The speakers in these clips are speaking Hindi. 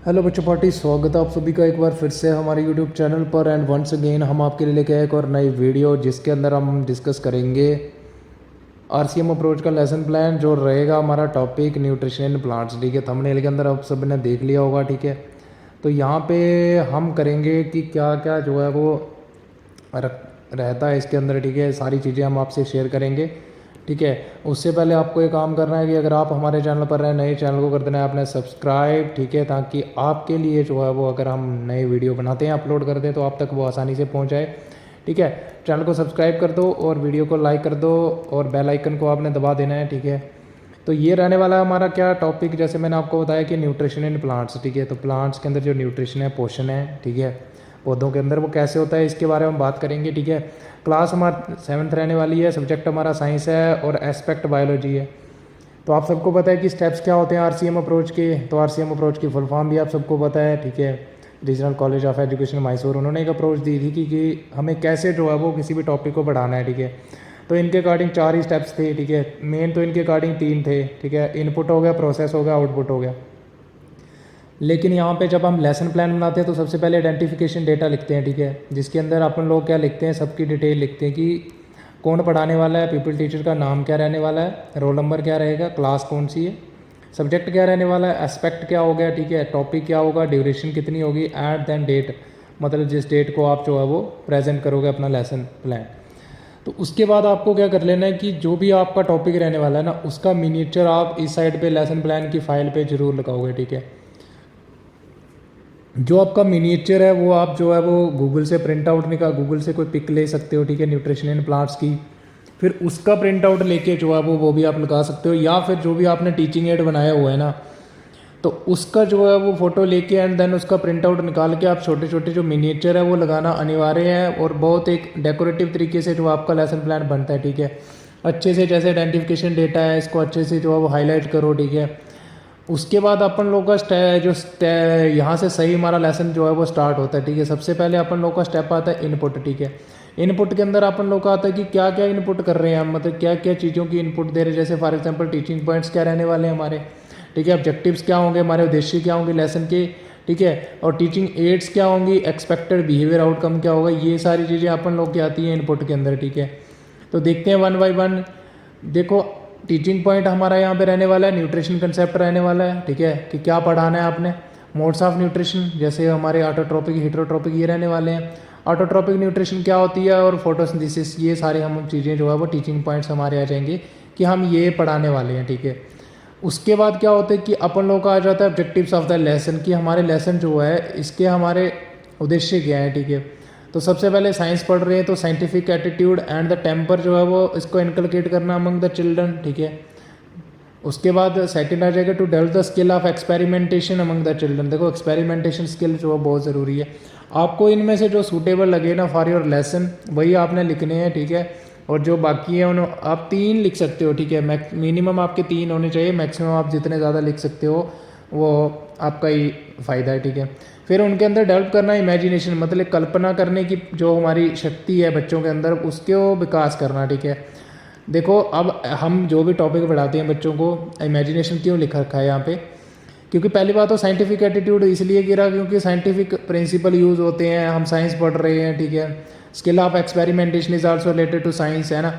हेलो बच्चों पार्टी, स्वागत है आप सभी का एक बार फिर से हमारे यूट्यूब चैनल पर। एंड वंस अगेन हम आपके लिए लेके आए एक और नई वीडियो जिसके अंदर हम डिस्कस करेंगे आरसीएम अप्रोच का लेसन प्लान, जो रहेगा हमारा टॉपिक न्यूट्रिशन इन प्लांट्स। ठीक है, थंबनेल के अंदर आप सब ने देख लिया होगा। ठीक है, तो यहाँ पे हम करेंगे कि क्या क्या जो है वो रहता है इसके अंदर। ठीक है, सारी चीज़ें हम आपसे शेयर करेंगे। ठीक है, उससे पहले आपको ये काम करना है कि अगर आप हमारे चैनल पर रहे, नए चैनल को कर देना है आपने सब्सक्राइब। ठीक है, ताकि आपके लिए जो है वो अगर हम नए वीडियो बनाते हैं, अपलोड करते हैं, तो आप तक वो आसानी से पहुंच जाए। ठीक है, चैनल को सब्सक्राइब कर दो और वीडियो को लाइक कर दो और बेल आइकन को आपने दबा देना है। ठीक है, तो ये रहने वाला है हमारा क्या टॉपिक, जैसे मैंने आपको बताया कि न्यूट्रिशन इन प्लांट्स। ठीक है, तो प्लांट्स के अंदर जो न्यूट्रिशन है, पोषण है, ठीक है, पौधों के अंदर वो कैसे होता है इसके बारे में हम बात करेंगे। ठीक है, क्लास हमारा 7th रहने वाली है, सब्जेक्ट हमारा साइंस है और एस्पेक्ट बायोलॉजी है। तो आप सबको पता है कि स्टेप्स क्या होते हैं आरसीएम अप्रोच के। तो आरसीएम अप्रोच की फुल फॉर्म भी आप सबको पता है। ठीक है, regional college of education Mysore, उन्होंने एक अप्रोच दी थी कि हमें कैसे जो है वो किसी भी टॉपिक को बढ़ाना है। ठीक है, तो इनके अकॉर्डिंग 4 ही स्टेप्स थे। ठीक है, मेन तो इनके अकॉर्डिंग 3 थे। ठीक है, इनपुट हो गया, प्रोसेस हो गया, आउटपुट हो गया। लेकिन यहाँ पे जब हम लेसन प्लान बनाते हैं तो सबसे पहले आइडेंटिफिकेशन डेटा लिखते हैं। ठीक है, जिसके अंदर अपन लोग क्या लिखते हैं, सबकी डिटेल लिखते हैं कि कौन पढ़ाने वाला है, पीपल टीचर का नाम क्या रहने वाला है, रोल नंबर क्या रहेगा, क्लास कौन सी है, सब्जेक्ट क्या रहने वाला है, एस्पेक्ट क्या हो गया, ठीक है, टॉपिक क्या होगा, ड्यूरेशन कितनी होगी, एट देन डेट, मतलब जिस डेट को आप जो है वो प्रेजेंट करोगे अपना लेसन प्लान। तो उसके बाद आपको क्या कर लेना है कि जो भी आपका टॉपिक रहने वाला है ना, उसका मिनिएचर आप इस साइड पे लेसन प्लान की फाइल पे जरूर लगाओगे। ठीक है, जो आपका मिनिएचर है वो आप जो है वो गूगल से प्रिंट आउट निकाल, गूगल से कोई पिक ले सकते हो। ठीक है, न्यूट्रिशन इन प्लांट्स की, फिर उसका प्रिंट आउट लेके जो है वो भी आप लगा सकते हो, या फिर जो भी आपने टीचिंग एड बनाया हुआ है ना, तो उसका जो है वो फ़ोटो लेके एंड देन उसका प्रिंट आउट निकाल के आप छोटे छोटे जो मिनिएचर है वो लगाना अनिवार्य है, और बहुत एक डेकोरेटिव तरीके से जो आपका लेसन प्लान बनता है। ठीक है, अच्छे से, जैसे आइडेंटिफिकेशन डेटा है, इसको अच्छे से जो है वो हाईलाइट करो। ठीक है, उसके बाद अपन लोग का यहाँ से सही हमारा लेसन जो है वो स्टार्ट होता है। ठीक है, सबसे पहले अपन लोग का स्टेप आता है इनपुट। ठीक है, इनपुट के अंदर अपन लोग का आता है कि क्या क्या इनपुट कर रहे हैं हम, मतलब क्या क्या चीज़ों की इनपुट दे रहे हैं। जैसे फॉर एग्जांपल टीचिंग पॉइंट्स क्या रहने वाले हैं हमारे। ठीक है, ऑब्जेक्टिव्स क्या होंगे हमारे, उद्देश्य क्या होंगे लेसन के। ठीक है, और टीचिंग एड्स क्या होंगी, एक्सपेक्टेड बिहेवियर आउटकम क्या होगा, ये सारी चीज़ें अपन लोग की आती हैं इनपुट के अंदर। ठीक है, तो देखते हैं वन बाई वन। देखो, टीचिंग पॉइंट हमारा यहाँ पे रहने वाला है, न्यूट्रिशन कंसेप्ट रहने वाला है। ठीक है, कि क्या पढ़ाना है आपने, मोड्स ऑफ न्यूट्रिशन, जैसे हमारे ऑटोट्रोपिक, हीटरोट्रोपिक, ये रहने वाले हैं। ऑटोट्रोपिक न्यूट्रिशन क्या होती है, और फोटोसिंथेसिस, ये सारे हम चीज़ें जो है वो टीचिंग पॉइंट्स हमारे आ जाएंगे कि हम ये पढ़ाने वाले हैं। ठीक है, उसके बाद क्या होता है कि अपन लोग का आ जाता है ऑब्जेक्टिव्स ऑफ द लेसन, कि हमारे लेसन जो है इसके हमारे उद्देश्य क्या है। ठीक है, तो सबसे पहले साइंस पढ़ रहे हैं तो scientific attitude and the temper जो है वो इसको इनकलकेट करना अमंग द चिल्ड्रन। ठीक है, उसके बाद सेकंड आ जाएगा to develop the skill of experimentation among the children. देखो, एक्सपेरिमेंटेशन स्किल जो है बहुत ज़रूरी है। आपको इनमें से जो सूटेबल लगे ना फॉर योर लेसन, वही आपने लिखने हैं। ठीक है, और जो बाकी है उन्होंने आप 3 लिख सकते हो। ठीक है, मिनिमम आपके 3 होने चाहिए, मैक्सिमम आप जितने ज़्यादा लिख सकते हो वो आपका ही फ़ायदा है। ठीक है, फिर उनके अंदर डेवलप करना इमेजिनेशन, मतलब कल्पना करने की जो हमारी शक्ति है बच्चों के अंदर, उसको विकास करना। ठीक है, देखो, अब हम जो भी टॉपिक पढ़ाते हैं बच्चों को, इमेजिनेशन क्यों लिखा रखा है यहाँ पे, क्योंकि पहली बात तो साइंटिफिक एटीट्यूड इसलिए गिरा क्योंकि साइंटिफिक प्रिंसिपल यूज़ होते हैं, हम साइंस पढ़ रहे हैं। ठीक है, skill of experimentation is also related to science, है ना।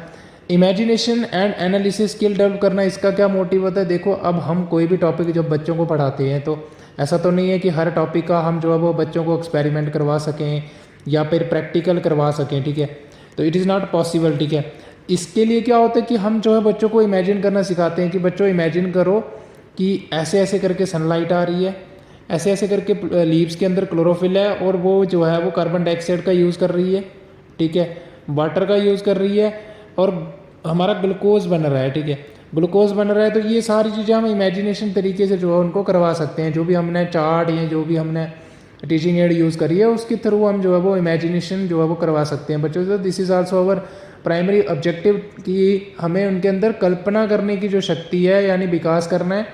Imagination and analysis skill develop करना, इसका क्या मोटिव होता है। देखो, अब हम कोई भी टॉपिक जब बच्चों को पढ़ाते हैं तो ऐसा तो नहीं है कि हर टॉपिक का हम जो है वो बच्चों को एक्सपेरिमेंट करवा सकें या फिर प्रैक्टिकल करवा सकें। ठीक है, तो इट इज़ नॉट पॉसिबल। ठीक है, इसके लिए क्या होता है कि हम जो है बच्चों को इमेजिन करना सिखाते हैं कि बच्चों इमेजिन करो कि ऐसे ऐसे करके सनलाइट आ रही है, ऐसे ऐसे करके लीव्स के अंदर क्लोरोफिल है, और वो जो है वो कार्बन डाइऑक्साइड का यूज़ कर रही है। ठीक है, वाटर का यूज़ कर रही है, और हमारा ग्लूकोज बन रहा है। ठीक है, ग्लूकोज बन रहा है, तो ये सारी चीज़ें हम इमेजिनेशन तरीके से जो है उनको करवा सकते हैं। जो भी हमने चार्ट या जो भी हमने टीचिंग एड यूज़ करी है उसके थ्रू हम जो है वो इमेजिनेशन जो है वो करवा सकते हैं बच्चों से। This is also our primary objective, कि हमें उनके अंदर कल्पना करने की जो शक्ति है यानी विकास करना है,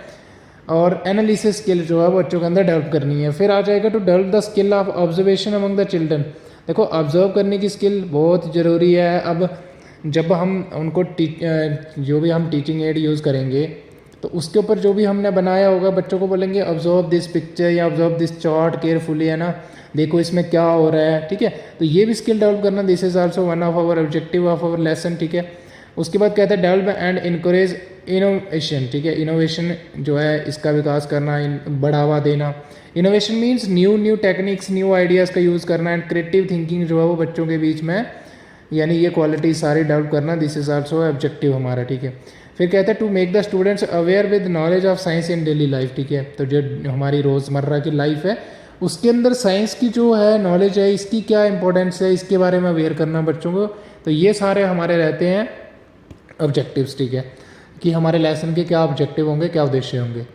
और एनालिसिस स्किल जो है बच्चों के अंदर डेवलप करनी है। फिर आ जाएगा to develop the skill of observation among the children. देखो, ऑब्जर्व करने की स्किल बहुत ज़रूरी है। अब जब हम उनको जो भी हम टीचिंग एड यूज़ करेंगे तो उसके ऊपर जो भी हमने बनाया होगा बच्चों को बोलेंगे ऑब्जर्व दिस पिक्चर या ऑब्जर्व दिस चार्ट केयरफुली, है ना, देखो इसमें क्या हो रहा है, ठीक है। तो ये भी स्किल डेवलप करना, this is also one of our objective of our lesson, ठीक है। उसके बाद कहते हैं डेवलप एंड इनकरेज इनोवेशन, ठीक है। इनोवेशन जो है इसका विकास करना, बढ़ावा देना। Innovation means new techniques, new ideas का यूज़ करना एंड क्रिएटिव थिंकिंग जो है वो बच्चों के बीच में, यानी ये क्वालिटी सारी डेवलप करना, दिस इज आल्सो ऑब्जेक्टिव हमारा, ठीक है। फिर कहते हैं to make the students aware with knowledge of science in daily life, ठीक है। तो जो हमारी रोज़मर्रा की लाइफ है उसके अंदर साइंस की जो है नॉलेज है, इसकी क्या इंपॉर्टेंस है, इसके बारे में अवेयर करना बच्चों को। तो ये सारे हमारे रहते हैं ऑब्जेक्टिव्स, ठीक है, कि हमारे लेसन के क्या ऑब्जेक्टिव होंगे, क्या उद्देश्य होंगे।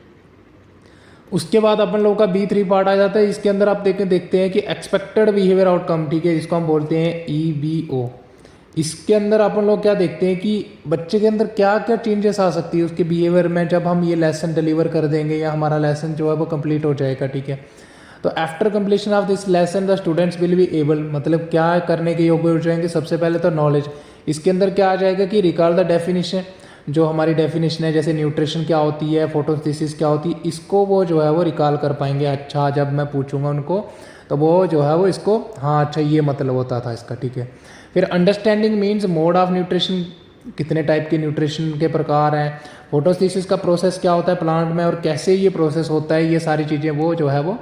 उसके बाद अपन लोगों का B3 पार्ट आ जाता है। इसके अंदर आप देखते हैं कि एक्सपेक्टेड बिहेवियर आउटकम, ठीक है, जिसको हम बोलते हैं EBO। इसके अंदर अपन लोग क्या देखते हैं कि बच्चे के अंदर क्या क्या चेंजेस आ सकती है उसके बिहेवियर में जब हम ये लेसन डिलीवर कर देंगे या हमारा लेसन जो है वो कंप्लीट हो जाएगा, ठीक है। तो after completion of this lesson the students will be able, मतलब क्या करने के योग्य हो जाएंगे। सबसे पहले तो नॉलेज, इसके अंदर क्या आ जाएगा कि रिकॉल द डेफिनेशन, जो हमारी डेफिनेशन है, जैसे न्यूट्रिशन क्या होती है, फोटोसिंथेसिस क्या होती है, इसको वो जो है वो रिकॉल कर पाएंगे। अच्छा, जब मैं पूछूंगा उनको तो वो जो है वो इसको, हाँ अच्छा ये मतलब होता था इसका, ठीक है। फिर understanding means mode of nutrition, कितने टाइप के न्यूट्रिशन के प्रकार हैं, फोटोसिंथेसिस का प्रोसेस क्या होता है प्लांट में और कैसे ये प्रोसेस होता है, ये सारी चीज़ें वो जो है वो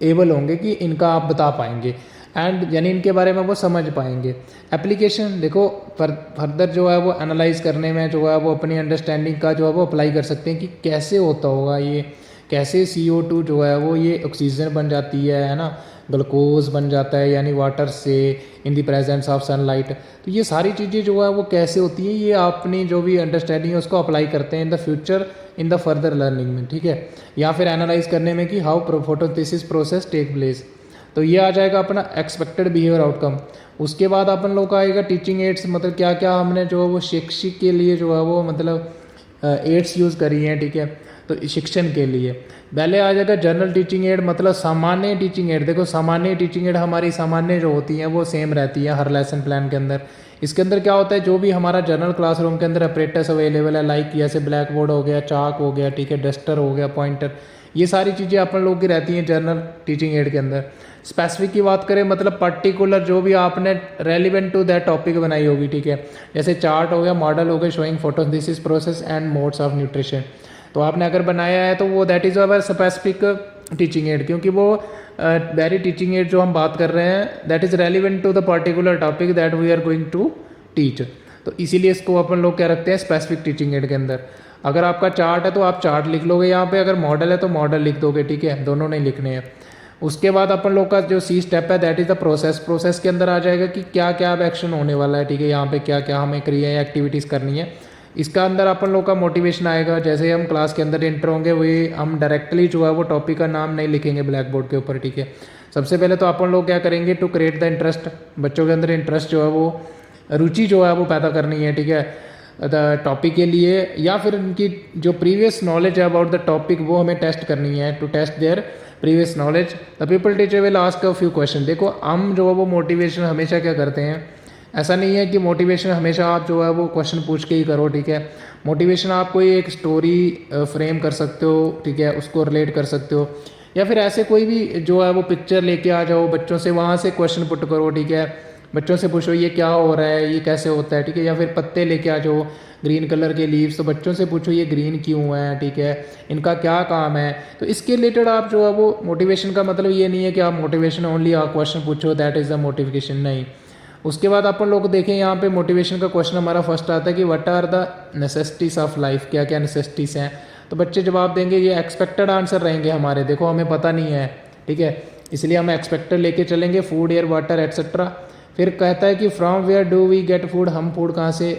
एबल होंगे कि इनका आप बता पाएंगे एंड यानी इनके बारे में वो समझ पाएंगे। एप्लीकेशन देखो फर्दर जो है वो एनालाइज करने में जो है वो अपनी अंडरस्टैंडिंग का जो है वो अप्लाई कर सकते हैं कि कैसे होता होगा ये, कैसे CO2 जो है वो ये ऑक्सीजन बन जाती है ना, ग्लूकोज बन जाता है यानी वाटर से in the presence of sunlight. तो ये सारी चीज़ें जो है वो कैसे होती है, ये अपनी जो भी अंडरस्टैंडिंग है उसको अप्लाई करते हैं in the future in the further learning में, ठीक है। या फिर एनालाइज करने में कि how photosynthesis process take place. तो ये आ जाएगा अपना एक्सपेक्टेड बिहेवियर आउटकम। उसके बाद अपन लोग का आएगा टीचिंग एड्स, मतलब क्या क्या हमने जो वो शिक्षक के लिए जो है वो मतलब एड्स यूज़ करी हैं, ठीक है। तो शिक्षण के लिए पहले आ जाएगा जनरल टीचिंग एड, मतलब सामान्य टीचिंग एड। देखो सामान्य टीचिंग एड हमारी सामान्य जो होती हैं वो सेम रहती है हर लेसन प्लान के अंदर। इसके अंदर क्या होता है, जो भी हमारा जनरल क्लासरूम के अंदर अपरेटस अवेलेबल है, लाइक जैसे ब्लैक बोर्ड हो गया, चाक हो गया, ठीक है, डस्टर हो गया, पॉइंटर, ये सारी चीज़ें अपन लोग की रहती हैं जनरल टीचिंग एड के अंदर। स्पेसिफिक की बात करें मतलब पर्टिकुलर जो भी आपने रेलिवेंट टू दैट टॉपिक बनाई होगी, ठीक है, जैसे चार्ट हो गया, मॉडल हो गया showing photosynthesis process and modes of nutrition. तो आपने अगर बनाया है तो वो that is our specific teaching add, क्योंकि वो वेरी टीचिंग एड जो हम बात कर रहे हैं that is relevant to the particular topic that we are going to teach. तो इसीलिए इसको अपन लोग क्या रखते हैं स्पेसिफिक टीचिंग एड के अंदर। अगर आपका चार्ट है तो आप चार्ट लिख लोगे यहाँ पे, अगर मॉडल है तो मॉडल लिख दोगे, ठीक है, दोनों नहीं लिखने हैं। उसके बाद अपन लोग का जो C स्टेप है that is the process. Process के अंदर आ जाएगा कि क्या क्या अब एक्शन होने वाला है, ठीक है, यहाँ पे क्या क्या हमें क्रिया या एक्टिविटीज़ करनी है। इसका अंदर अपन लोग का मोटिवेशन आएगा, जैसे हम क्लास के अंदर एंटर होंगे वही हम डायरेक्टली जो है वो टॉपिक का नाम नहीं लिखेंगे ब्लैक बोर्ड के ऊपर, ठीक है। सबसे पहले तो अपन लोग क्या करेंगे टू क्रिएट द इंटरेस्ट, बच्चों के अंदर इंटरेस्ट जो है वो रुचि जो है वो पैदा करनी है, ठीक है, द टॉपिक के लिए, या फिर उनकी जो प्रीवियस नॉलेज है अबाउट द टॉपिक वो हमें टेस्ट करनी है, to test their previous knowledge. The pupil teacher will ask a few question. देखो हम जो है वो मोटिवेशन हमेशा क्या करते हैं, ऐसा नहीं है कि मोटिवेशन हमेशा आप जो है वो क्वेश्चन पूछ के ही करो, ठीक है। मोटिवेशन आप कोई एक स्टोरी फ्रेम कर सकते हो, ठीक है, उसको रिलेट कर सकते हो, या फिर ऐसे कोई भी जो है वो पिक्चर लेके आ जाओ बच्चों से, वहाँ से क्वेश्चन पुट करो, ठीक है, बच्चों से पूछो ये क्या हो रहा है, ये कैसे होता है, ठीक है। या फिर पत्ते लेके आ जाओ ग्रीन कलर के लीव्स, तो बच्चों से पूछो ये ग्रीन क्यों है, ठीक है, इनका क्या काम है। तो इसके रिलेटेड आप जो है वो मोटिवेशन का मतलब ये नहीं है कि आप मोटिवेशन ओनली आप क्वेश्चन पूछो दैट इज़ द मोटिवेशन, नहीं। उसके बाद अपन लोग देखें यहाँ पे मोटिवेशन का क्वेश्चन हमारा फर्स्ट आता है कि what are the necessities of life, क्या क्या नेसेसिटीज़ हैं। तो बच्चे जवाब देंगे, ये एक्सपेक्टेड आंसर रहेंगे हमारे, देखो हमें पता नहीं है, ठीक है, इसलिए हम एक्सपेक्टेड लेके चलेंगे, फूड एयर वाटर एट्सेट्रा। फिर कहता है कि from where do we get food, हम फूड कहाँ से,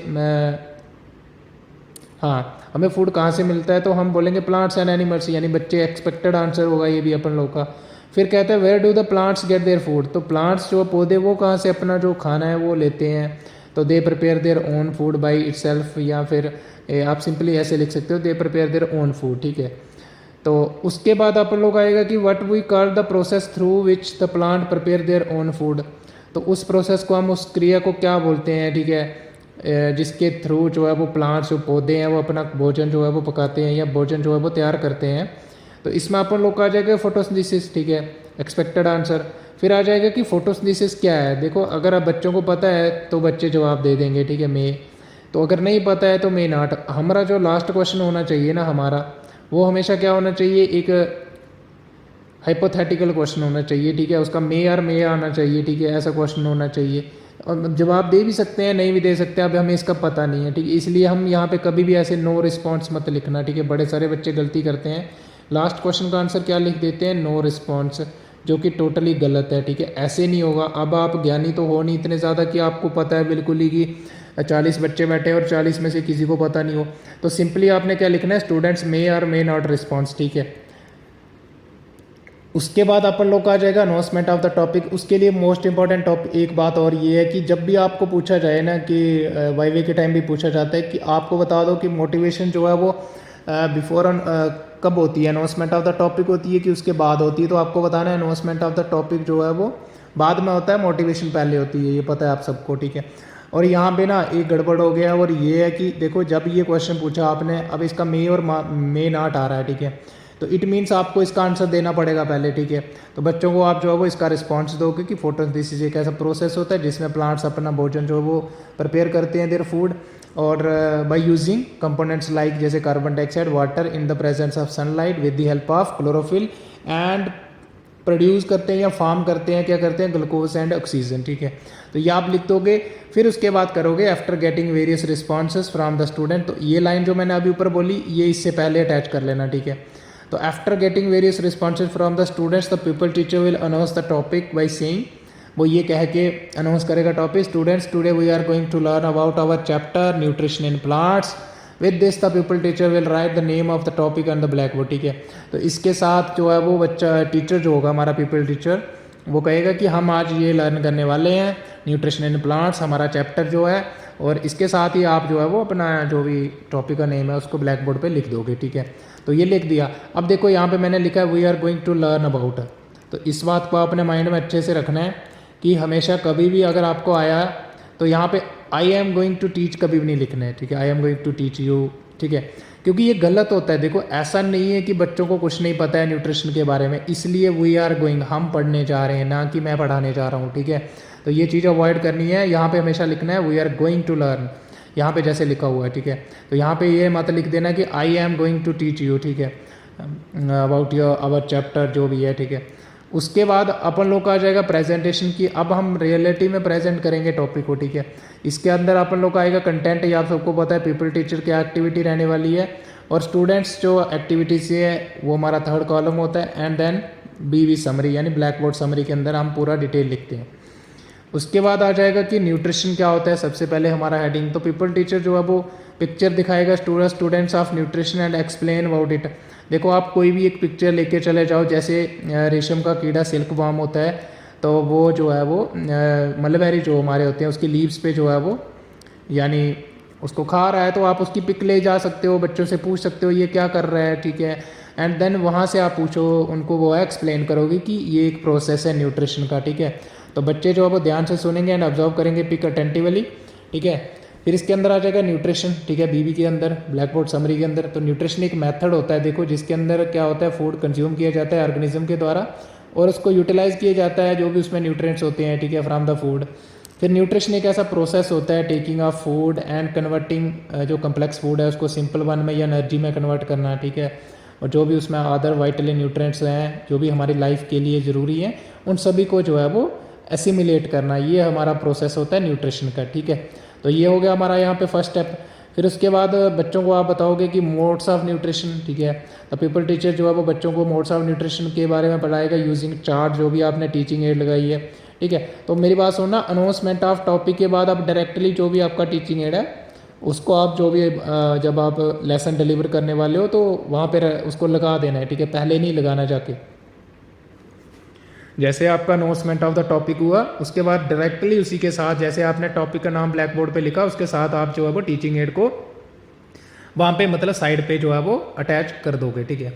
हाँ हमें फूड कहाँ से मिलता है, तो हम बोलेंगे प्लांट्स एंड एनिमल्स, यानी बच्चे एक्सपेक्टेड आंसर होगा ये भी अपन लोग का। फिर कहते हैं where do the plants get their food, तो प्लांट्स जो पौधे वो कहाँ से अपना जो खाना है वो लेते हैं, तो they prepare their own food by itself, या फिर आप सिंपली ऐसे लिख सकते हो they prepare their own food, ठीक है। तो उसके बाद अपन लोग आएगा कि what we call the process through which the plant prepare their own food, तो उस प्रोसेस को हम उस क्रिया को क्या बोलते हैं, ठीक है, जिसके थ्रू जो है वो प्लांट्स जो पौधे हैं वो अपना भोजन जो है वो पकाते हैं या भोजन जो है वो तैयार करते हैं। तो इसमें अपन लोग का आ जाएगा फोटोसिंथेसिस, ठीक है, एक्सपेक्टेड आंसर। फिर आ जाएगा कि फोटोसिंथेसिस क्या है। देखो अगर अब बच्चों को पता है तो बच्चे जवाब दे देंगे, ठीक है, मे। तो अगर नहीं पता है तो मे नॉट। हमारा जो लास्ट क्वेश्चन होना चाहिए ना हमारा, वो हमेशा क्या होना चाहिए, एक हाइपोथेटिकल क्वेश्चन होना चाहिए, ठीक है, उसका मे और मे आना चाहिए, ठीक है, ऐसा क्वेश्चन होना चाहिए। और जवाब दे भी सकते हैं, नहीं भी दे सकते, अब हमें इसका पता नहीं है, ठीक है, इसलिए हम यहाँ पे कभी भी ऐसे नो रिस्पॉन्स मत लिखना, ठीक है। बड़े सारे बच्चे गलती करते हैं, लास्ट क्वेश्चन का आंसर क्या लिख देते हैं, नो रिस्पॉन्स, जो कि टोटली गलत है, ठीक है, ऐसे नहीं होगा। अब आप ज्ञानी तो हो नहीं इतने ज़्यादा कि आपको पता है बिल्कुल ही कि 40 बच्चे बैठे और 40 में से किसी को पता नहीं हो। तो सिंपली आपने क्या लिखना है, स्टूडेंट्स मे और मे नॉट रिस्पॉन्स, ठीक है। उसके बाद अपन लोग का आ जाएगा अनाउंसमेंट ऑफ द टॉपिक। उसके लिए मोस्ट इंपॉर्टेंट टॉपिक एक बात और ये है कि जब भी आपको पूछा जाए ना, कि वाईवे के टाइम भी पूछा जाता है कि आपको बता दो कि मोटिवेशन जो है वो बिफोर कब होती है, अनाउंसमेंट ऑफ द टॉपिक होती है कि उसके बाद होती है। तो आपको बताना है अनाउंसमेंट ऑफ द टॉपिक जो है वो बाद में होता है, मोटिवेशन पहले होती है, ये पता है आप सबको, ठीक है। और यहाँ पे ना एक गड़बड़ हो गया, और ये है कि देखो जब ये क्वेश्चन पूछा आपने, अब इसका मे और मे नॉट आ रहा है, ठीक है, तो इट मीन्स आपको इसका आंसर देना पड़ेगा पहले, ठीक है। तो बच्चों को आप जो है वो इसका रिस्पॉन्स दोगे कि फोटोसिंथेसिस एक ऐसा प्रोसेस होता है जिसमें प्लांट्स अपना भोजन जो है वो प्रिपेयर करते हैं, देयर फूड, और बाय यूजिंग कंपोनेंट्स लाइक जैसे carbon dioxide, water in the presence of sunlight with the help of chlorophyll, and produce करते हैं या फार्म करते हैं, क्या करते हैं, ग्लूकोज एंड ऑक्सीजन, ठीक है। तो ये आप लिख दोगे। फिर उसके बाद करोगे after getting various responses from the student. तो ये लाइन जो मैंने अभी ऊपर बोली ये इससे पहले अटैच कर लेना, ठीक है। तो after getting various responses from the students the pupil teacher will announce the topic by saying, वो ये कह के अनाउंस करेगा topic, students today we are going to learn about our chapter nutrition in plants, with this the pupil teacher will write the name of the topic on the black board, ठीक है। तो इसके साथ जो है वो बच्चा टीचर जो होगा हमारा पीपल टीचर, वो कहेगा कि हम आज ये लर्न करने वाले हैं न्यूट्रिशन इन प्लांट्स, हमारा चैप्टर जो है, और इसके साथ ही आप जो है वो अपना जो भी टॉपिक का नेम है उसको ब्लैक बोर्ड पे लिख दोगे, ठीक है। तो ये लिख दिया। अब देखो यहाँ पे मैंने लिखा है we are going to learn about, तो इस बात को अपने माइंड में अच्छे से रखना है कि हमेशा कभी भी अगर आपको आया तो यहाँ पे I am going to teach कभी भी नहीं लिखना है, ठीक है, I am going to teach you, ठीक है, क्योंकि ये गलत होता है। देखो ऐसा नहीं है कि बच्चों को कुछ नहीं पता है न्यूट्रिशन के बारे में, इसलिए वी आर गोइंग, हम पढ़ने जा रहे हैं, ना कि मैं पढ़ाने जा रहा हूँ, ठीक है। तो ये चीज़ अवॉइड करनी है। यहाँ पे हमेशा लिखना है we are going to learn, यहाँ पे जैसे लिखा हुआ है, ठीक है। तो यहाँ पे ये मत लिख देना कि I am going to teach you, ठीक है, अबाउट योर आवर चैप्टर जो भी है, ठीक है। उसके बाद अपन लोग का आ जाएगा प्रेजेंटेशन की। अब हम रियलिटी में प्रेजेंट करेंगे टॉपिक को, ठीक है। इसके अंदर अपन लोग का आएगा कंटेंट, ये आप सबको पता है, पीपल टीचर की एक्टिविटी रहने वाली है, और स्टूडेंट्स जो एक्टिविटीज है वो हमारा थर्ड कॉलम होता है, एंड देन बीवी समरी, यानी ब्लैक बोर्ड समरी के अंदर हम पूरा डिटेल लिखते हैं। उसके बाद आ जाएगा कि न्यूट्रिशन क्या होता है। सबसे पहले हमारा हेडिंग, तो पीपल टीचर जो है वो पिक्चर दिखाएगा students of nutrition and explain about it. देखो आप कोई भी एक पिक्चर लेके चले जाओ, जैसे रेशम का कीड़ा सिल्क वार्म होता है, तो वो जो है वो मलबेरी जो हमारे होते हैं उसकी लीव्स पे जो है वो यानी उसको खा रहा है, तो आप उसकी पिक ले जा सकते हो, बच्चों से पूछ सकते हो ये क्या कर रहा है, ठीक है। एंड देन वहाँ से आप पूछो उनको, वो एक्सप्लेन करोगे कि ये एक प्रोसेस है न्यूट्रिशन का, ठीक है। तो बच्चे जो है वो ध्यान से सुनेंगे एंड ऑब्जर्व करेंगे पिक अटेंटिवली, ठीक है। फिर इसके अंदर आ जाएगा न्यूट्रिशन, ठीक है, बीबी के अंदर, ब्लैक बोर्ड समरी के अंदर। तो न्यूट्रिशन एक मेथड होता है, देखो, जिसके अंदर क्या होता है, फूड कंज्यूम किया जाता है ऑर्गेनिज्म के द्वारा और उसको यूटिलाइज किया जाता है जो भी उसमें न्यूट्रिएंट्स होते हैं, ठीक है, फ्रॉम द फूड। फिर न्यूट्रिशन एक ऐसा प्रोसेस होता है taking of food and converting जो कम्प्लेक्स फूड है उसको सिंपल वन में या एनर्जी में कन्वर्ट करना, ठीक है। और जो भी उसमें अदर वाइटल न्यूट्रिएंट्स हैं जो भी हमारी लाइफ के लिए ज़रूरी हैं उन सभी को जो है वो एसिमिलेट करना, ये हमारा प्रोसेस होता है न्यूट्रिशन का, ठीक है। तो ये हो गया हमारा यहाँ पे फर्स्ट स्टेप। फिर उसके बाद बच्चों को आप बताओगे कि मोड्स ऑफ न्यूट्रिशन, ठीक है। तो पीपल टीचर जो है वो बच्चों को मोड्स ऑफ न्यूट्रिशन के बारे में पढ़ाएगा यूजिंग चार्ट, जो भी आपने टीचिंग एड लगाई है, ठीक है। तो मेरी बात सुनना, अनाउंसमेंट ऑफ टॉपिक के बाद आप डायरेक्टली जो भी आपका टीचिंग एड है उसको आप जो भी जब आप लेसन डिलीवर करने वाले हो तो वहाँ पर उसको लगा देना है, ठीक है, पहले नहीं लगाना जाके। जैसे आपका अनाउंसमेंट ऑफ द टॉपिक हुआ उसके बाद डायरेक्टली उसी के साथ जैसे आपने टॉपिक का नाम ब्लैक बोर्ड पे लिखा उसके साथ आप जो है वो टीचिंग एड को वहाँ पे मतलब साइड पे जो है वो अटैच कर दोगे, ठीक है।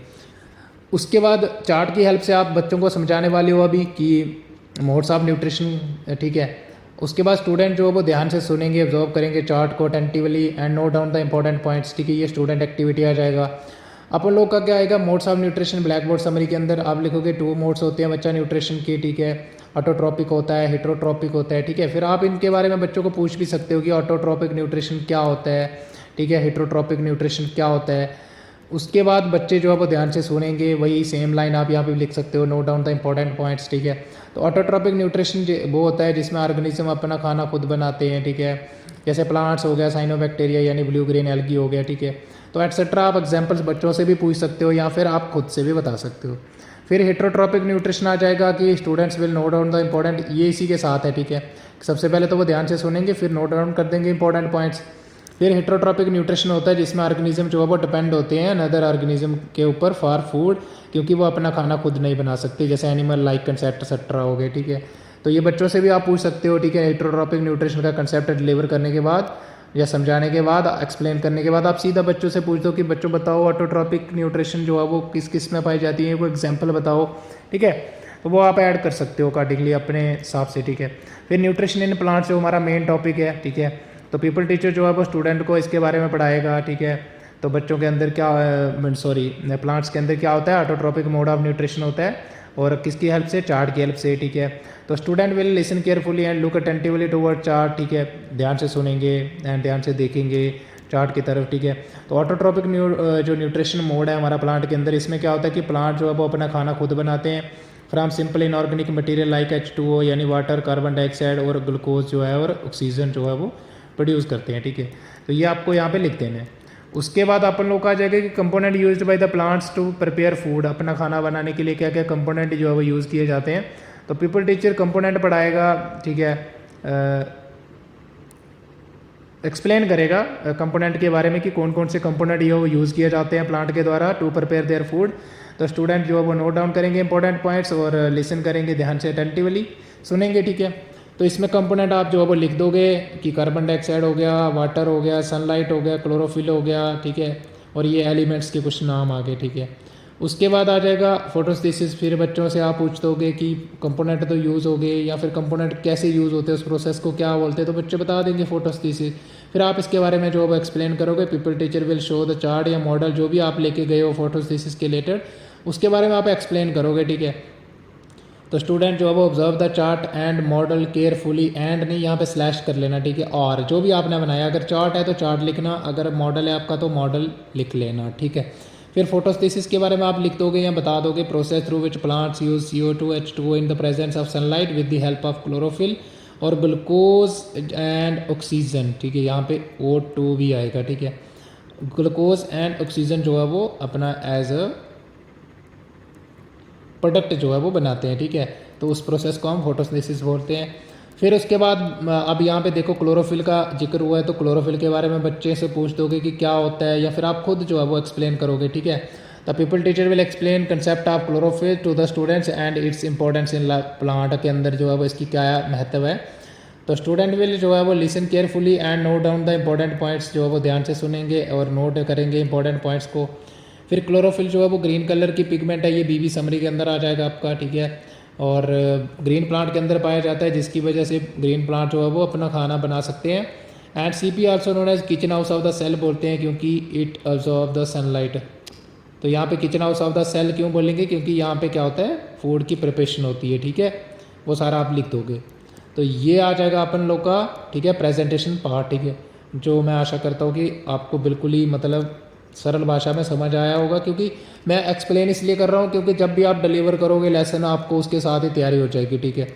उसके बाद चार्ट की हेल्प से आप बच्चों को समझाने वाले हो अभी कि मोड्स ऑफ न्यूट्रिशन, ठीक है। उसके बाद स्टूडेंट जो है वो ध्यान से सुनेंगे, ऑब्जर्व करेंगे चार्ट को attentively and note down the important points, ठीक है। ये स्टूडेंट एक्टिविटी आ जाएगा। अपन लोग का क्या आएगा, modes of nutrition black board summary के अंदर आप लिखोगे 2 मोड्स होते हैं बच्चा न्यूट्रिशन के, ठीक है। ऑटोट्रॉपिक होता है, हेटरोट्रॉपिक होता है, ठीक है। फिर आप इनके बारे में बच्चों को पूछ भी सकते हो कि ऑटोट्रॉपिक न्यूट्रिशन क्या होता है, ठीक है, हेटरोट्रॉपिक न्यूट्रिशन क्या होता है। उसके बाद बच्चे जो है वो ध्यान से सुनेंगे, वही सेम लाइन आप यहाँ पे लिख सकते हो, note down the important points, ठीक है। तो ऑटोट्रॉपिक न्यूट्रिशन वो होता है जिसमें ऑर्गेनिज्म अपना खाना खुद बनाते हैं, ठीक है। जैसे प्लांट्स हो गया, साइनोबैक्टीरिया यानी ब्लू ग्रीन एल्गी हो गया, ठीक है। तो एटसेट्रा आप एग्जांपल्स बच्चों से भी पूछ सकते हो या फिर आप खुद से भी बता सकते हो। फिर हेटरोट्रॉपिक न्यूट्रिशन आ जाएगा कि students will note down the important, ये इसी के साथ है, ठीक है। सबसे पहले तो वो ध्यान से सुनेंगे, फिर नोट डाउन कर देंगे इंपॉर्टेंट पॉइंट्स। फिर हेटरोट्रॉपिक न्यूट्रिशन होता है जिसमें ऑर्गेनिज्म जो है वो डिपेंड होते हैं अनदर ऑर्गेनिज्म के ऊपर फॉर फूड, क्योंकि वो अपना खाना खुद नहीं बना सकते, जैसे एनिमल लाइक कंसेप्ट एक्सेट्रा हो गए, ठीक है। तो ये बच्चों से भी आप पूछ सकते हो, ठीक है। हेटरोट्रॉपिक न्यूट्रिशन का कंसेप्ट डिलीवर करने के बाद या समझाने के बाद, एक्सप्लेन करने के बाद आप सीधा बच्चों से पूछ दो कि बच्चों बताओ ऑटोट्रॉपिक न्यूट्रिशन जो है वो किस किस में पाई जाती है, कोई एग्जांपल बताओ, ठीक है। तो वो आप ऐड कर सकते हो अकॉर्डिंगली अपने हिसाब से, ठीक है। फिर न्यूट्रिशन इन प्लांट्स जो हमारा मेन टॉपिक है, ठीक है। तो पीपल टीचर जो है वो स्टूडेंट को इसके बारे में पढ़ाएगा, ठीक है। तो बच्चों के अंदर क्या प्लांट्स के अंदर क्या होता है, ऑटोट्रॉपिक मोड ऑफ न्यूट्रिशन होता है और किसकी हेल्प से, चार्ट की हेल्प से, ठीक है। तो student will listen carefully and look attentively toward chart, ठीक है। ध्यान से सुनेंगे एंड ध्यान से देखेंगे चार्ट की तरफ, ठीक है। तो ऑटोट्रॉपिक जो न्यूट्रिशन मोड है हमारा प्लांट के अंदर, इसमें क्या होता है कि प्लांट जो है वो अपना खाना खुद बनाते हैं from simple inorganic material like H2O यानी वाटर, कार्बन डाइऑक्साइड और ग्लूकोज जो है और ऑक्सीजन जो है वो प्रोड्यूस करते हैं, ठीक है। तो ये आपको यहाँ पे लिख देना है। उसके बाद अपन लोग का आ जाएगा कि component used by the plants to prepare food, अपना खाना बनाने के लिए क्या क्या कंपोनेंट जो है वो यूज़ किए जाते हैं। तो पीपल टीचर कंपोनेंट पढ़ाएगा, ठीक है, एक्सप्लेन करेगा कंपोनेंट के बारे में कि कौन कौन से कंपोनेंट ये वो यूज़ किए जाते हैं प्लांट के द्वारा टू प्रिपेयर देयर फूड। तो स्टूडेंट जो है वो नोट डाउन करेंगे इंपॉर्टेंट पॉइंट्स और लिसन करेंगे, ध्यान से अटेंटिवली सुनेंगे, ठीक है। तो इसमें कंपोनेंट आप जो है वो लिख दोगे कि कार्बन डाइऑक्साइड हो गया, वाटर हो गया, सनलाइट हो गया, क्लोरोफिल हो गया, ठीक है। और ये एलिमेंट्स के कुछ नाम आ गए, ठीक है। उसके बाद आ जाएगा फोटोसिंथेसिस। फिर बच्चों से आप पूछ दोगे कि कंपोनेंट तो यूज़ हो गए या फिर कंपोनेंट कैसे यूज़ होते हैं, उस प्रोसेस को क्या बोलते हैं, तो बच्चे बता देंगे फोटोसिंथेसिस। फिर आप इसके बारे में जो है एक्सप्लेन करोगे। People teacher will show the chart या मॉडल जो भी आप लेके गए हो फोटोसिंथेसिस के रिलेटेड, उसके बारे में आप एक्सप्लेन करोगे, ठीक है। तो स्टूडेंट जो है वो observe the chart and model carefully, and नहीं यहाँ पे स्लैश कर लेना, ठीक है। और जो भी आपने बनाया, अगर चार्ट है तो चार्ट लिखना, अगर मॉडल है आपका तो मॉडल लिख लेना, ठीक है। फिर फोटोसिंथेसिस के बारे में आप लिख दोगे या बता दोगे process through which plants use CO2 H2O in the presence of sunlight with the help of chlorophyll और ग्लूकोज एंड ऑक्सीजन, ठीक है। यहाँ पे O2 भी आएगा, ठीक है। ग्लूकोज एंड ऑक्सीजन जो है वो अपना एज अ प्रोडक्ट जो है वो बनाते हैं, ठीक है। तो उस प्रोसेस को हम फोटोसिंथेसिस बोलते हैं। फिर उसके बाद अब यहाँ पे देखो क्लोरोफिल का जिक्र हुआ है, तो क्लोरोफिल के बारे में बच्चे से पूछ दोगे कि क्या होता है या फिर आप खुद जो है वो एक्सप्लेन करोगे, ठीक है। The pupil teacher will explain concept of chlorophyll to the students and its importance in plant के अंदर जो है वो इसकी क्या महत्व है। तो स्टूडेंट विल जो है वो listen carefully and note down the important points, जो है वो ध्यान से सुनेंगे और नोट करेंगे इंपॉर्टेंट पॉइंट्स को। फिर क्लोरोफिल जो है वो ग्रीन कलर की पिगमेंट है, ये बीबी समरी के अंदर आ जाएगा आपका, ठीक है। और ग्रीन प्लांट के अंदर पाया जाता है जिसकी वजह से ग्रीन प्लांट जो है वो अपना खाना बना सकते हैं। And CP also known as kitchen house of the cell बोलते हैं क्योंकि इट ऑब्जॉर्व द सनलाइट। तो यहाँ पे kitchen house of the cell क्यों बोलेंगे, क्योंकि यहाँ पे क्या होता है, फूड की प्रिपरेशन होती है, ठीक है। वो सारा आप लिख दोगे। तो ये आ जाएगा अपन लोग का, ठीक है, प्रेजेंटेशन पार्ट, ठीक है। जो मैं आशा करता हूँ कि आपको बिल्कुल ही मतलब सरल भाषा में समझ आया होगा, क्योंकि मैं एक्सप्लेन इसलिए कर रहा हूँ क्योंकि जब भी आप डिलीवर करोगे लेसन आपको उसके साथ ही तैयारी हो जाएगी, ठीक है।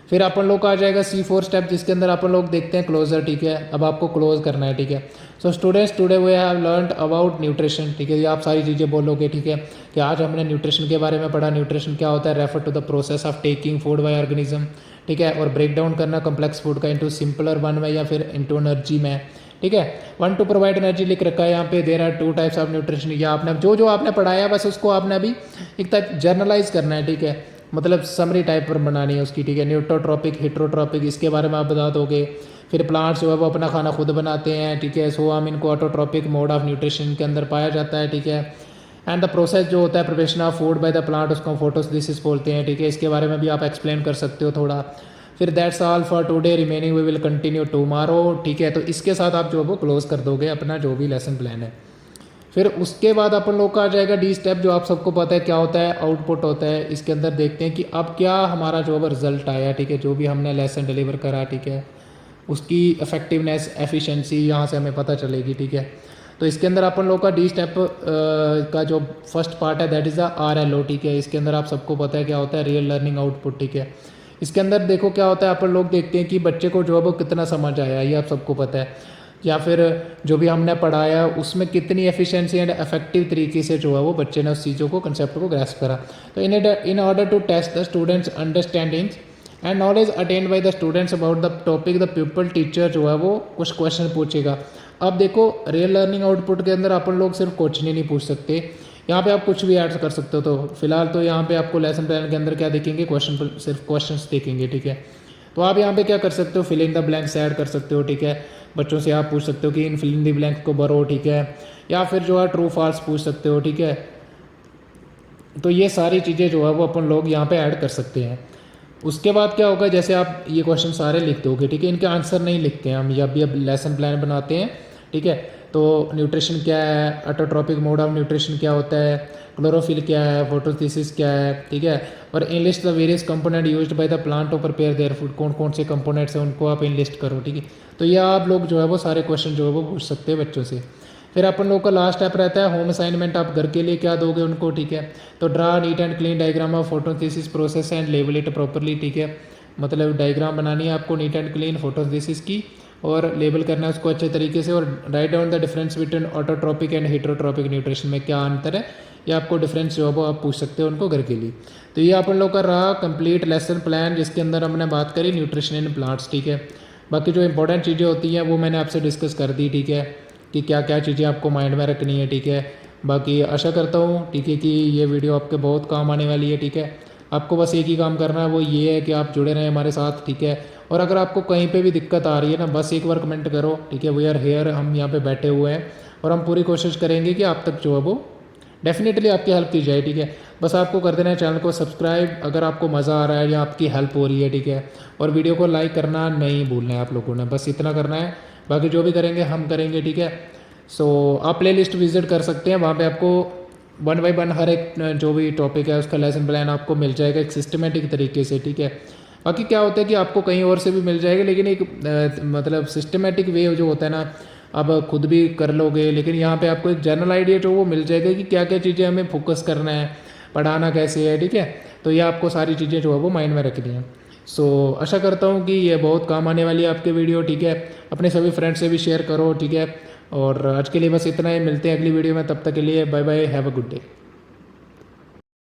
फिर अपन लोग का आ जाएगा C4 स्टेप, जिसके अंदर अपन लोग देखते हैं क्लोजर, ठीक है। अब आपको क्लोज करना है, ठीक है। So students today we have learned about nutrition, ठीक है। ये आप सारी चीज़ें बोलोगे, ठीक है, कि आज हमने न्यूट्रिशन के बारे में पढ़ा। न्यूट्रिशन क्या होता है, refer to the process of taking food by organism, ठीक है। और ब्रेक डाउन करना कम्प्लेक्स फूड का इंटू सिंपलर वन में या फिर इंटू एनर्जी में, ठीक है। 1 टू प्रोवाइड एनर्जी लिख रखा है यहाँ पे। There are 2 types of nutrition. या आपने जो आपने पढ़ाया बस उसको आपने अभी एक टाइप जर्नलाइज करना है, ठीक है, मतलब समरी टाइप पर बनानी है उसकी, ठीक है। न्यूट्रोट्रॉपिक, हेटरोट्रॉपिक, इसके बारे में आप बता दोगे। फिर प्लांट्स जो है वो अपना खाना खुद बनाते हैं, ठीक है। सो हम इनको ऑटोट्रॉपिक मोड ऑफ न्यूट्रिशन के अंदर पाया जाता है, ठीक है। एंड द प्रोसेस जो होता है preparation of food by the plant, उसको फोटोसिंथेसिस बोलते हैं, ठीक है। इसके बारे में भी आप एक्सप्लेन कर सकते हो थोड़ा। फिर that's all for today, remaining we will continue tomorrow, ठीक है। तो इसके साथ आप जो है वो क्लोज कर दोगे अपना जो भी लेसन प्लान है। फिर उसके बाद अपन लोग का आ जाएगा डी स्टेप, जो आप सबको पता है क्या होता है, आउटपुट होता है। इसके अंदर देखते हैं कि अब क्या हमारा जो है रिजल्ट आया, ठीक है, जो भी हमने लेसन डिलीवर करा, ठीक है, उसकी इफेक्टिवनेस, एफिशिएंसी यहाँ से हमें पता चलेगी, ठीक है। तो इसके अंदर अपन लोग का डी स्टेप का जो फर्स्ट पार्ट है दैट इज़ द RLO, ठीक है। इसके अंदर आप सबको पता है क्या होता है, रियल लर्निंग आउटपुट, ठीक है। इसके अंदर देखो क्या होता है, अपन लोग देखते हैं कि बच्चे को जो है वो कितना समझ आया, ये आप सबको पता है, या फिर जो भी हमने पढ़ाया उसमें कितनी एफिशिएंसी एंड इफेक्टिव तरीके से जो है वो बच्चे ने उस चीज़ों को, कंसेप्ट को ग्रैस्प करा। तो in order to test the students understandings and knowledge attend by the students about the topic, the pupil teacher जो है वो कुछ क्वेश्चन पूछेगा। अब देखो रियल लर्निंग आउटपुट के अंदर अपन लोग सिर्फ क्वेश्चन ही नहीं पूछ सकते, यहाँ पे आप कुछ भी ऐड कर सकते हो। तो फिलहाल तो यहाँ पे आपको लेसन प्लान के अंदर क्या देखेंगे, क्वेश्चन, सिर्फ क्वेश्चंस देखेंगे, ठीक है। तो आप यहाँ पे क्या कर सकते हो, fill in the blanks add कर सकते हो, ठीक है। बच्चों से आप पूछ सकते हो कि इन फिल इन द ब्लैंक्स को भरो, ठीक है, या फिर जो है ट्रू फॉल्स पूछ सकते हो, ठीक है। तो ये सारी चीज़ें जो है वो अपन लोग यहाँ पे ऐड कर सकते हैं। उसके बाद क्या होगा, जैसे आप ये क्वेश्चन सारे लिखते होगे, ठीक है, इनके आंसर नहीं लिखते हैं हम, या भी अब लेसन प्लान बनाते हैं, ठीक है। तो न्यूट्रिशन क्या है, ऑटोट्रॉपिक मोड ऑफ न्यूट्रिशन क्या होता है, क्लोरोफिल क्या है, फोटोसिंथेसिस क्या है, ठीक है, और enlist the various component used by the plant to prepare their food, कौन कौन से कंपोनेंट्स हैं उनको आप इनलिस्ट करो, ठीक है। तो ये आप लोग जो है वो सारे क्वेश्चन जो है वो पूछ सकते हैं बच्चों से। फिर अपन लोग का लास्ट स्टेप रहता है होम असाइनमेंट, आप घर के लिए क्या दोगे उनको, ठीक है। तो draw neat and clean diagram of photosynthesis process and label it properly, ठीक है। मतलब डायग्राम बनानी है आपको नीट एंड क्लीन फोटोसिंथेसिस की, और लेबल करना है उसको अच्छे तरीके से, और write down the difference between autotrophic and heterotrophic nutrition में क्या अंतर है, ये आपको डिफरेंस जो है वो आप पूछ सकते हो उनको घर के लिए। तो ये अपन लोग का रहा कंप्लीट लेसन प्लान, जिसके अंदर हमने बात करी न्यूट्रिशन इन प्लांट्स, ठीक है। बाकी जो इंपॉर्टेंट चीज़ें होती हैं वो मैंने आपसे डिस्कस कर दी, ठीक है, कि क्या क्या चीज़ें आपको माइंड में रखनी है, ठीक है। बाकी आशा करता हूँ, ठीक है, कि ये वीडियो आपके बहुत काम आने वाली है, ठीक है। आपको बस एक ही काम करना है, वो ये है कि आप जुड़े रहें हमारे साथ, ठीक है। और अगर आपको कहीं पे भी दिक्कत आ रही है ना, बस एक बार कमेंट करो, ठीक है, वी आर हेयर, हम यहाँ पे बैठे हुए हैं, और हम पूरी कोशिश करेंगे कि आप तक जो है वो डेफिनेटली आपकी हेल्प की जाए, ठीक है। बस आपको कर देना है चैनल को सब्सक्राइब अगर आपको मज़ा आ रहा है या आपकी हेल्प हो रही है, ठीक है। और वीडियो को लाइक करना नहीं भूलना है आप लोगों ने, बस इतना करना है, बाकी जो भी करेंगे हम करेंगे, ठीक है। सो आप प्ले लिस्ट विजिट कर सकते हैं, वहाँ पे आपको 1 बाय 1 हर एक जो भी टॉपिक है उसका लेसन प्लान आपको मिल जाएगा एक सिस्टमेटिक तरीके से, ठीक है। बाकी क्या होता है कि आपको कहीं और से भी मिल जाएगा, लेकिन एक मतलब सिस्टमेटिक वे जो होता है ना, अब खुद भी कर लोगे, लेकिन यहाँ पे आपको एक जनरल आइडिया जो वो मिल जाएगा कि क्या क्या चीज़ें हमें फोकस करना है, पढ़ाना कैसे है, ठीक है। तो ये आपको सारी चीज़ें जो है वो माइंड में रखनी है। सो आशा करता हूँ कि ये बहुत काम आने वाली है आपके वीडियो, ठीक है। अपने सभी फ्रेंड से भी शेयर करो, ठीक है। और आज के लिए बस इतना ही, मिलते हैं अगली वीडियो में, तब तक के लिए bye bye, have a good day.